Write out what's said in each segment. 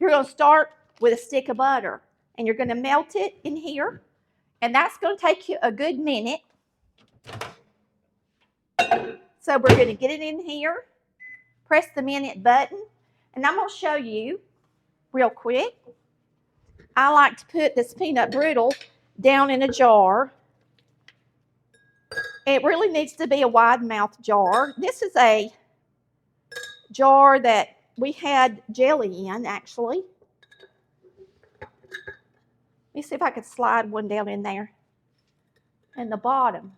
you're going to start with a stick of butter, and you're going to melt it in here, and that's going to take you a good minute. So we're going to get it in here, press the minute button, and I'm going to show you real quick. I like to put this peanut brittle down in a jar. It really needs to be a wide mouth jar. This is a jar that we had jelly in, actually. Let me see if I could slide one down in there in the bottom.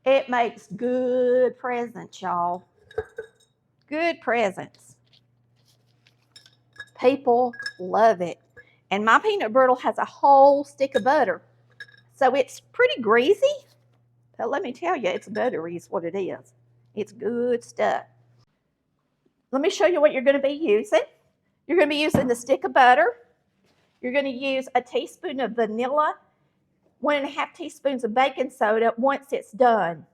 It makes good presents, y'all. Good presents. People love it. And my peanut brittle has a whole stick of butter. So it's pretty greasy. But let me tell you, it's buttery is what it is. It's good stuff. Let me show you what you're going to be using. You're going to be using the stick of butter. You're going to use a teaspoon of vanilla, 1.5 teaspoons of baking soda once it's done.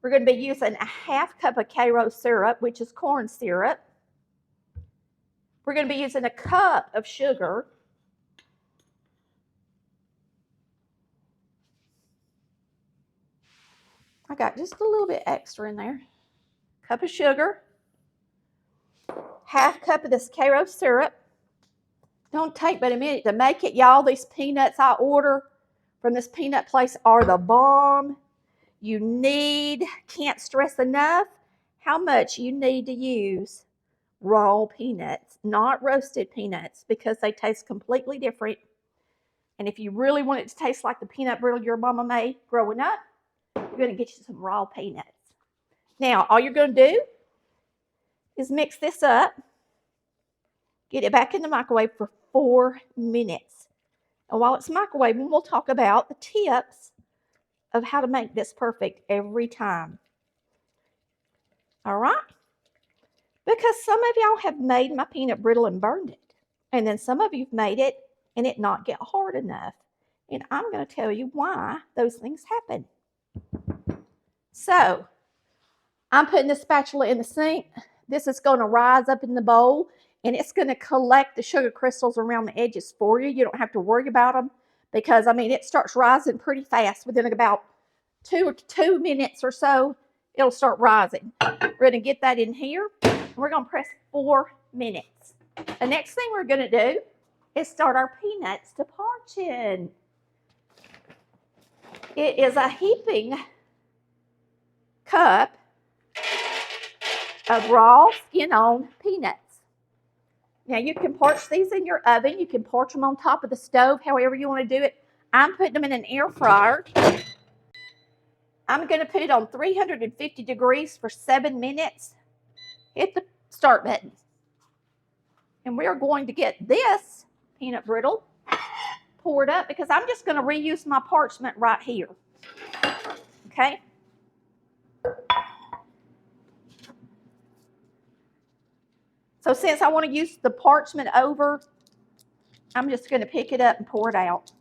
We're going to be using a 1/2 cup of Karo syrup, which is corn syrup. We're going to be using a cup of sugar. I got just a little bit extra in there. Cup of sugar. 1/2 cup of this Karo syrup. Don't take but a minute to make it, y'all. These peanuts I order from this peanut place are the bomb. You can't stress enough how much you need to use raw peanuts, not roasted peanuts, because they taste completely different. And if you really want it to taste like the peanut brittle your mama made growing up, you're going to get you some raw peanuts. Now, all you're going to do is mix this up, get it back in the microwave for 4 minutes. And while it's microwaving, we'll talk about the tips of how to make this perfect every time. All right? Because some of y'all have made my peanut brittle and burned it. And then some of you've made it and it not get hard enough. And I'm going to tell you why those things happen. So, I'm putting the spatula in the sink. This is going to rise up in the bowl, and it's going to collect the sugar crystals around the edges for you. You don't have to worry about them because, I mean, it starts rising pretty fast. Within about 2 minutes or so, it'll start rising. We're going to get that in here. We're going to press 4 minutes. The next thing we're going to do is start our peanuts to parching. It is a heaping cup of raw skin-on peanuts. Now, you can parch these in your oven. You can parch them on top of the stove, however you want to do it. I'm putting them in an air fryer. I'm going to put it on 350 degrees for 7 minutes. Hit the start button. And we're going to get this peanut brittle poured up because I'm just going to reuse my parchment right here. Okay? So since I want to use the parchment over, I'm just going to pick it up and pour it out.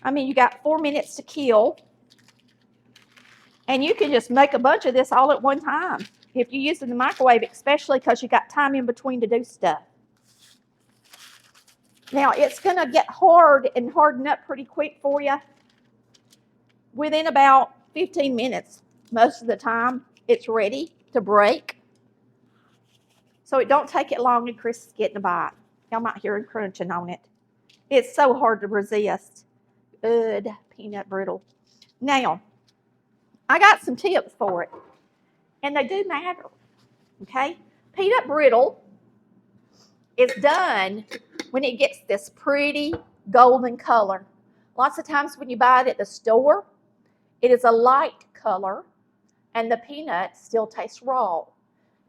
I mean, you got 4 minutes to kill. And you can just make a bunch of this all at one time if you use it in the microwave, especially because you got time in between to do stuff. Now, it's going to get hard and harden up pretty quick for you. Within about 15 minutes, most of the time, it's ready to break. So it don't take it long and Chris is getting a bite. Y'all might hear him crunching on it. It's so hard to resist. Good peanut brittle. Now, I got some tips for it, and they do matter, okay? Peanut brittle is done when it gets this pretty golden color. Lots of times when you buy it at the store, it is a light color, and the peanuts still taste raw.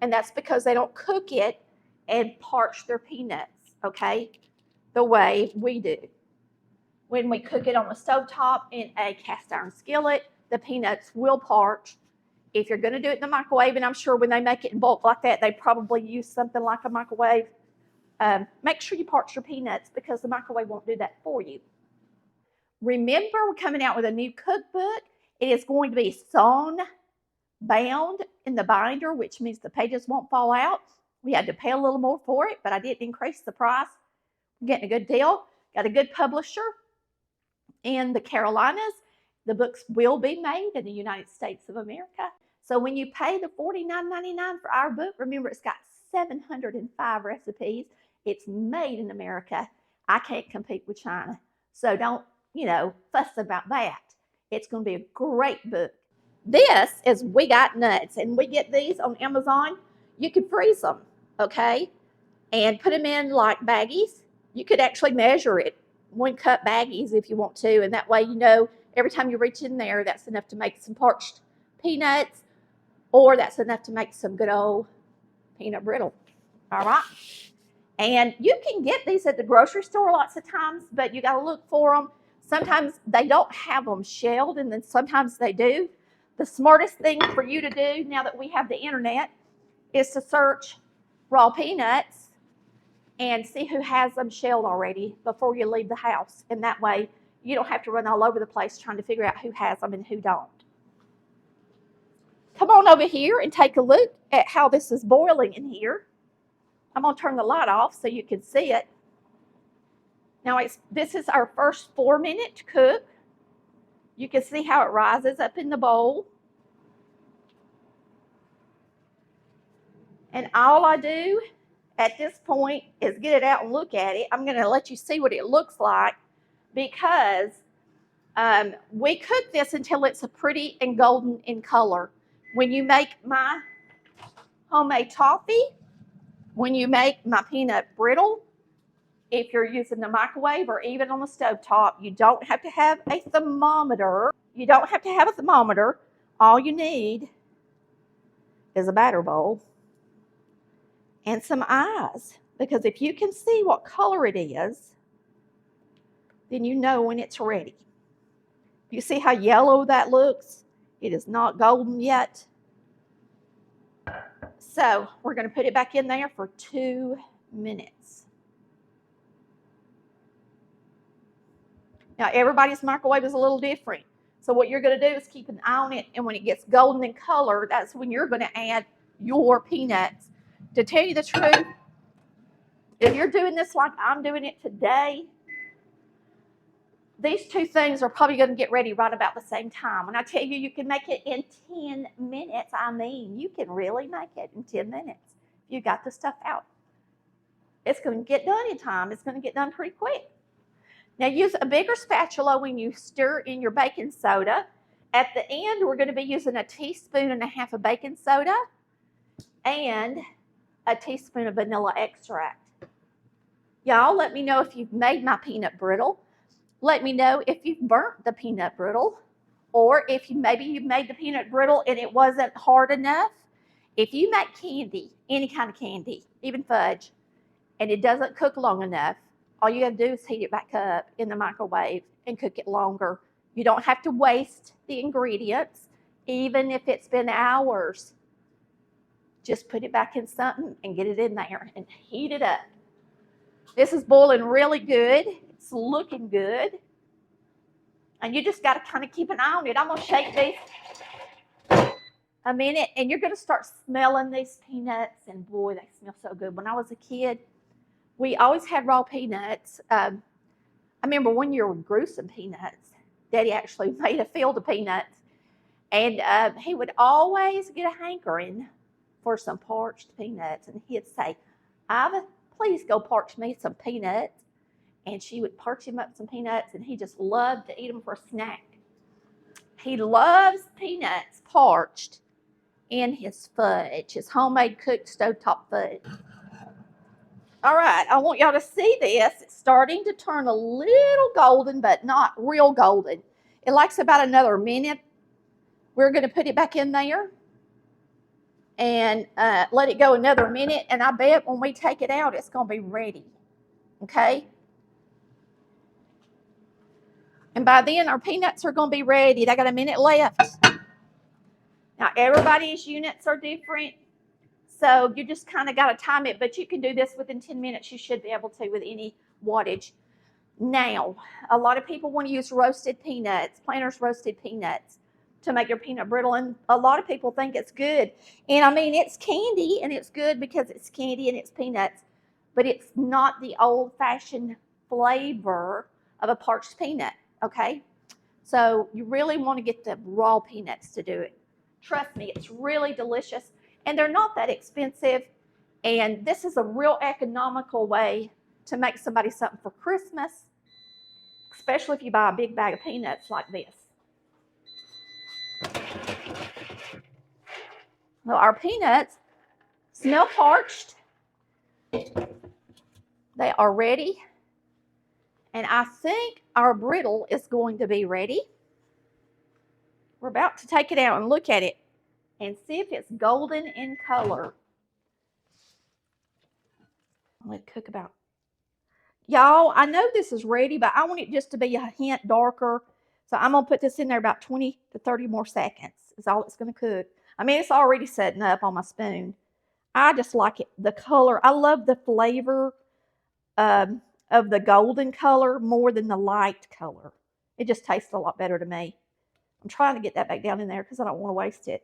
And that's because they don't cook it and parch their peanuts, okay, the way we do. When we cook it on the stovetop in a cast iron skillet, the peanuts will parch. If you're going to do it in the microwave, and I'm sure when they make it in bulk like that, they probably use something like a microwave. Make sure you parch your peanuts because the microwave won't do that for you. Remember, we're coming out with a new cookbook. It is going to be sewn, bound in the binder, which means the pages won't fall out. We had to pay a little more for it, but I didn't increase the price. I'm getting a good deal. Got a good publisher in the Carolinas. The books will be made in the United States of America. So when you pay the $49.99 for our book, remember it's got 705 recipes. It's made in America. I can't compete with China. So don't, fuss about that. It's going to be a great book. This is We Got Nuts, and we get these on Amazon. You can freeze them, okay, and put them in like baggies. You could actually measure it, 1 cup baggies if you want to, and that way every time you reach in there, that's enough to make some parched peanuts, or that's enough to make some good old peanut brittle. All right. And you can get these at the grocery store lots of times, but you got to look for them. Sometimes they don't have them shelled, and then sometimes they do. The smartest thing for you to do now that we have the internet is to search raw peanuts and see who has them shelled already before you leave the house. And that way you don't have to run all over the place trying to figure out who has them and who don't. Come on over here and take a look at how this is boiling in here. I'm going to turn the light off so you can see it. Now, this is our first 4-minute to cook. You can see how it rises up in the bowl. And all I do at this point is get it out and look at it. I'm going to let you see what it looks like because we cook this until it's pretty and golden in color. When you make my homemade toffee, when you make my peanut brittle, if you're using the microwave or even on the stovetop, you don't have to have a thermometer. You don't have to have a thermometer. All you need is a batter bowl and some eyes. Because if you can see what color it is, then you know when it's ready. You see how yellow that looks? It is not golden yet. So we're going to put it back in there for 2 minutes. Now, everybody's microwave is a little different. So what you're going to do is keep an eye on it, and when it gets golden in color, that's when you're going to add your peanuts. To tell you the truth, if you're doing this like I'm doing it today, these two things are probably going to get ready right about the same time. When I tell you can make it in 10 minutes, I mean you can really make it in 10 minutes if you got the stuff out. It's going to get done in time. It's going to get done pretty quick. Now use a bigger spatula when you stir in your baking soda. At the end, we're going to be using 1.5 teaspoons of baking soda and 1 teaspoon of vanilla extract. Y'all, let me know if you've made my peanut brittle. Let me know if you've burnt the peanut brittle, or if maybe you made the peanut brittle and it wasn't hard enough. If you make candy, any kind of candy, even fudge, and it doesn't cook long enough, all you got to do is heat it back up in the microwave and cook it longer. You don't have to waste the ingredients, even if it's been hours. Just put it back in something and get it in there and heat it up. This is boiling really good. It's looking good. And you just got to kind of keep an eye on it. I'm going to shake these a minute, and you're going to start smelling these peanuts, and boy, they smell so good. When I was a kid, we always had raw peanuts. I remember one year we grew some peanuts. Daddy actually made a field of peanuts, and he would always get a hankering for some parched peanuts, and he'd say, Iva, please go parch me some peanuts. And she would parch him up some peanuts, and he just loved to eat them for a snack. He loves peanuts parched in his fudge, his homemade cooked stovetop fudge. All right, I want y'all to see this. It's starting to turn a little golden, but not real golden. It likes about another minute. We're going to put it back in there and let it go another minute, and I bet when we take it out, it's going to be ready, okay? And by then, our peanuts are going to be ready. They got a minute left. Now, everybody's units are different, so you just kind of got to time it, but you can do this within 10 minutes. You should be able to with any wattage. Now, a lot of people want to use roasted peanuts, Planters roasted peanuts. to make your peanut brittle, and a lot of people think it's good. And I mean, it's candy, and it's good because it's candy and it's peanuts, but it's not the old-fashioned flavor of a parched peanut, okay? So you really want to get the raw peanuts to do it. Trust me, it's really delicious, and they're not that expensive, and this is a real economical way to make somebody something for Christmas, especially if you buy a big bag of peanuts like this. Well, our peanuts smell parched. They are ready. And I think our brittle is going to be ready. We're about to take it out and look at it and see if it's golden in color. Let it cook about. Y'all, I know this is ready, but I want it just to be a hint darker. So I'm going to put this in there about 20 to 30 more seconds is all it's going to cook. I mean, it's already setting up on my spoon. I just like it, the color. I love the flavor of the golden color more than the light color. It just tastes a lot better to me. I'm trying to get that back down in there because I don't want to waste it.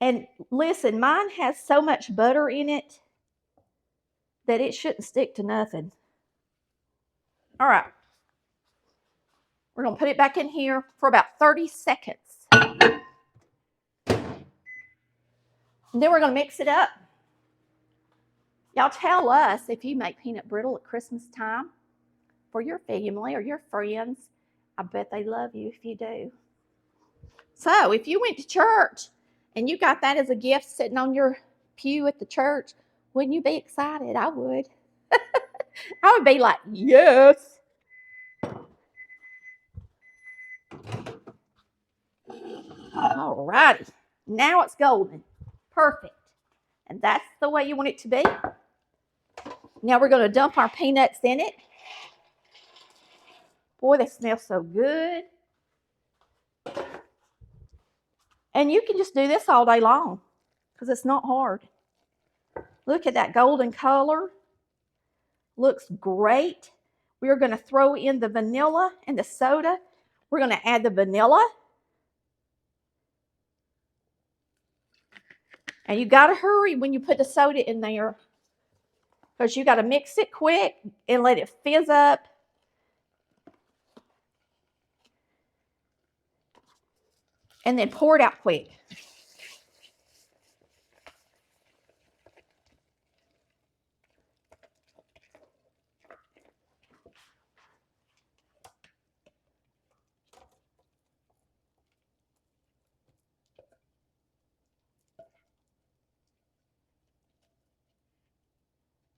And listen, mine has so much butter in it that it shouldn't stick to nothing. All right. We're going to put it back in here for about 30 seconds. And then we're going to mix it up. Y'all tell us if you make peanut brittle at Christmas time for your family or your friends. I bet they love you if you do. So if you went to church and you got that as a gift sitting on your pew at the church, wouldn't you be excited? I would. I would be like, yes. All righty. Now it's golden. Perfect. And that's the way you want it to be. Now we're going to dump our peanuts in it. Boy, they smell so good. And you can just do this all day long because it's not hard. Look at that golden color. Looks great. We're going to throw in the vanilla and the soda. We're going to add the vanilla. And you got to hurry when you put the soda in there because you got to mix it quick and let it fizz up. And then pour it out quick.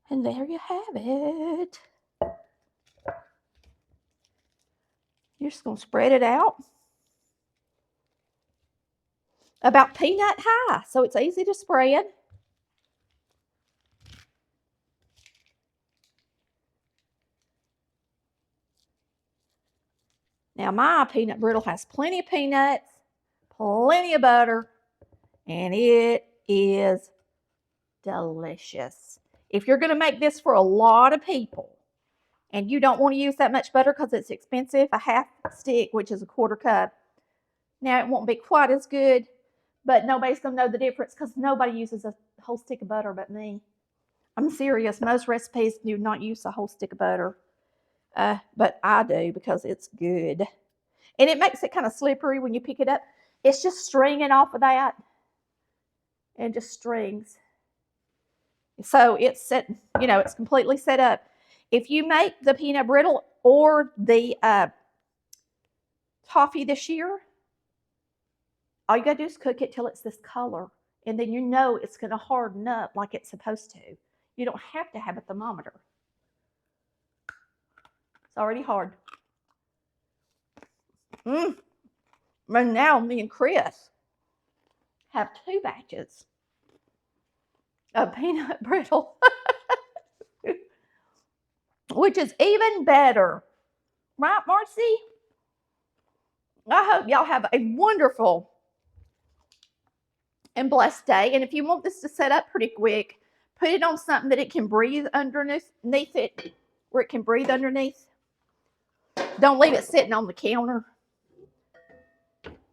And there you have it. You're just going to spread it out about peanut high, so it's easy to spread. Now my peanut brittle has plenty of peanuts, plenty of butter, and it is delicious. If you're going to make this for a lot of people and you don't want to use that much butter because it's expensive, a half stick, which is a quarter cup. Now it won't be quite as good, but nobody's going to know the difference because nobody uses a whole stick of butter but me. I'm serious. Most recipes do not use a whole stick of butter, but I do because it's good. And it makes it kind of slippery when you pick it up. It's just stringing off of that and just strings. So it's set, it's completely set up. If you make the peanut brittle or the toffee this year, all you got to do is cook it till it's this color. And then it's going to harden up like it's supposed to. You don't have to have a thermometer. It's already hard. And now me and Chris have 2 batches of peanut brittle, which is even better. Right, Marcy? I hope y'all have a wonderful and blessed day. And if you want this to set up pretty quick, put it on something that it can breathe underneath it, where it can breathe underneath. Don't leave it sitting on the counter.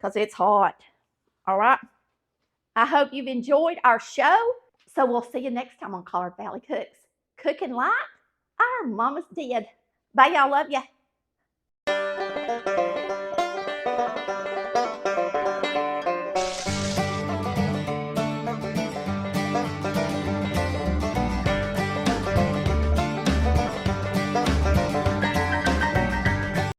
because it's hot. All right. I hope you've enjoyed our show. So we'll see you next time on Collard Valley Cooks. Cooking like our mamas did. Bye, y'all. Love ya.